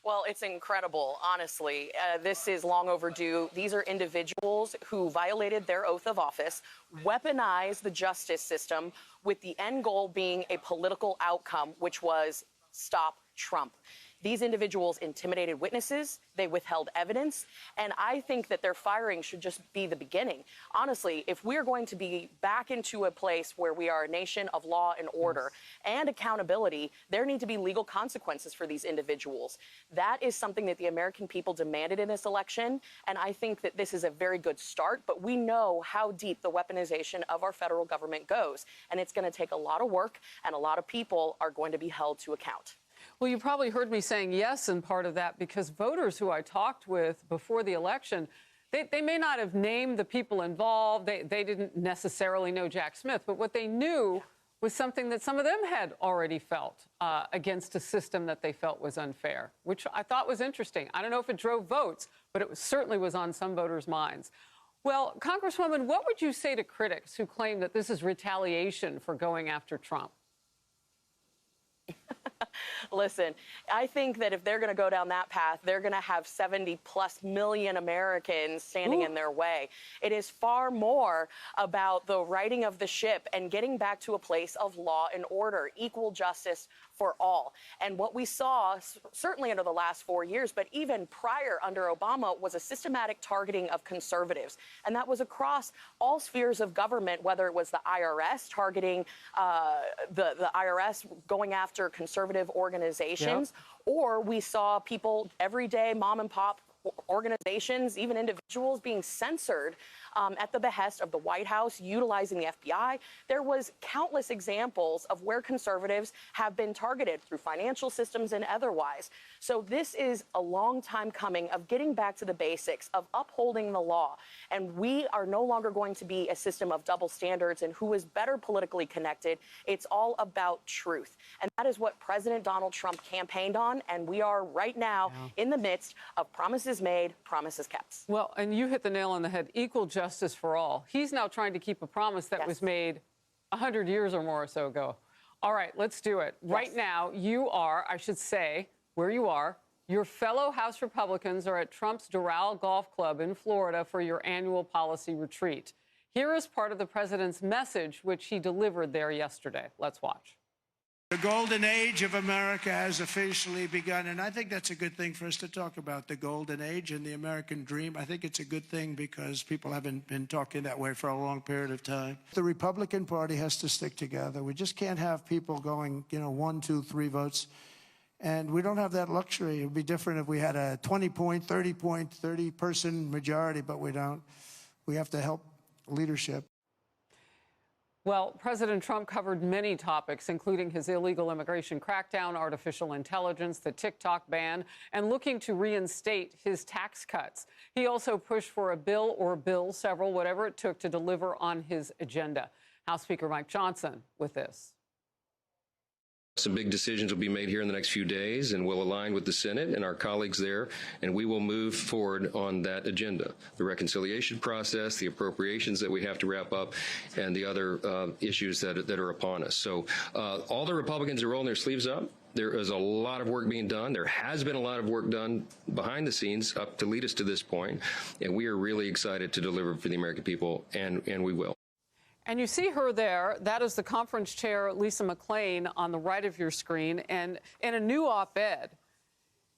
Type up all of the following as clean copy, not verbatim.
Well, it's incredible, honestly. This is long overdue. These are individuals who violated their oath of office, weaponized the justice system with the end goal being a political outcome, which was stop Trump. These individuals intimidated witnesses, they withheld evidence, and I think that their firing should just be the beginning. Honestly, if we're going to be back into a place where we are a nation of law and order and accountability, there need to be legal consequences for these individuals. That is something that the American people demanded in this election, and I think that this is a very good start, but we know how deep the weaponization of our federal government goes, and it's going to take a lot of work, and a lot of people are going to be held to account. Well, you probably heard me saying yes in part of that because voters who I talked with before the election, they may not have named the people involved. They didn't necessarily know Jack Smith, but what they knew was something that some of them had already felt against a system that they felt was unfair, which I thought was interesting. I don't know if it drove votes, but it certainly was on some voters' minds. Well, Congresswoman, what would you say to critics who claim that this is retaliation for going after Trump? Listen, I think that if they're going to go down that path, they're going to have 70+ million Americans standing in their way. It is far more about the righting of the ship and getting back to a place of law and order, equal justice for all. And what we saw, certainly under the last 4 years, but even prior under Obama, was a systematic targeting of conservatives. And that was across all spheres of government, whether it was the IRS targeting the IRS going after conservative organizations, or we saw people, everyday mom and pop organizations, even individuals, being censored at the behest of the White House, utilizing the FBI. There was countless examples of where conservatives have been targeted through financial systems and otherwise. So this is a long time coming of getting back to the basics of upholding the law. And we are no longer going to be a system of double standards and who is better politically connected. It's all about truth. And that is what President Donald Trump campaigned on. And we are right now in the midst of promises made, promises kept. Well, and you hit the nail on the head. Equal justice for all. He's now trying to keep a promise that was made 100 years or more or so ago. All right, let's do it. Right now, you are, I should say, where you are, your fellow House Republicans are at Trump's Doral Golf Club in Florida for your annual policy retreat. Here is part of the president's message, which he delivered there yesterday. Let's watch. The golden age of America has officially begun, and I think that's a good thing for us to talk about, the golden age and the American dream. I think it's a good thing because people haven't been talking that way for a long period of time. The Republican Party has to stick together. We just can't have people going, 1, 2, 3 votes, and we don't have that luxury. It would be different if we had a 20-point, 30-point, 30-person majority, but we don't. We have to help leadership. Well, President Trump covered many topics, including his illegal immigration crackdown, artificial intelligence, the TikTok ban, and looking to reinstate his tax cuts. He also pushed for a bill or bills, several, whatever it took to deliver on his agenda. House Speaker Mike Johnson with this. Some big decisions will be made here in the next few days, and we'll align with the Senate and our colleagues there, and we will move forward on that agenda. The reconciliation process, the appropriations that we have to wrap up, and the other issues that are upon us. So all the Republicans are rolling their sleeves up. There is a lot of work being done. There has been a lot of work done behind the scenes up to lead us to this point, and we are really excited to deliver for the American people, and we will. And you see her there. That is the conference chair, Lisa McClain, on the right of your screen. And in a new op-ed,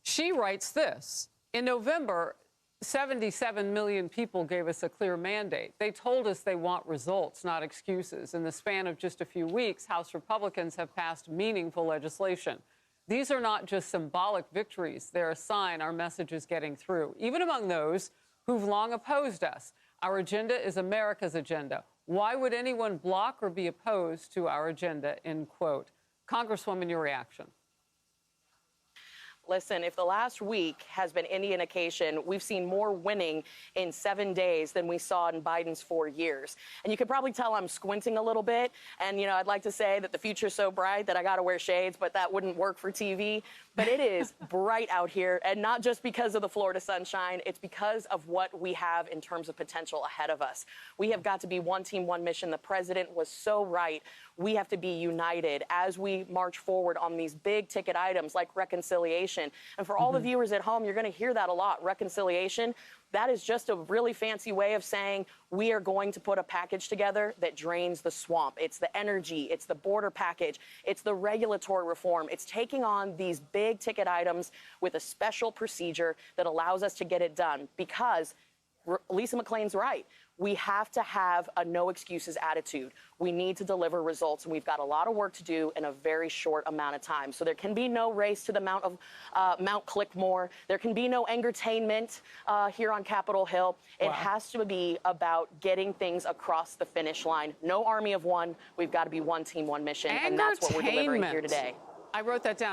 she writes this. In November, 77 million people gave us a clear mandate. They told us they want results, not excuses. In the span of just a few weeks, House Republicans have passed meaningful legislation. These are not just symbolic victories. They're a sign our message is getting through, even among those who've long opposed us. Our agenda is America's agenda. Why would anyone block or be opposed to our agenda, end quote. Congresswoman, your reaction. Listen, if the last week has been any indication, we've seen more winning in 7 days than we saw in Biden's 4 years. And you can probably tell I'm squinting a little bit. And, I'd like to say that the future's so bright that I got to wear shades, but that wouldn't work for TV. But it is bright out here, and not just because of the Florida sunshine. It's because of what we have in terms of potential ahead of us. We have got to be one team, one mission. The president was so right. We have to be united as we march forward on these big ticket items like reconciliation reconciliation. And for all the viewers at home, you're going to hear that a lot. Reconciliation, that is just a really fancy way of saying we are going to put a package together that drains the swamp. It's the energy, it's the border package, it's the regulatory reform. It's taking on these big ticket items with a special procedure that allows us to get it done, because Lisa McClain's right. We have to have a no excuses attitude. We need to deliver results, and we've got a lot of work to do in a very short amount of time. So there can be no race to the Mount Clickmore. There can be no entertainment here on Capitol Hill. It has to be about getting things across the finish line. No army of one. We've got to be one team, one mission, and that's what we're delivering here today. I wrote that down.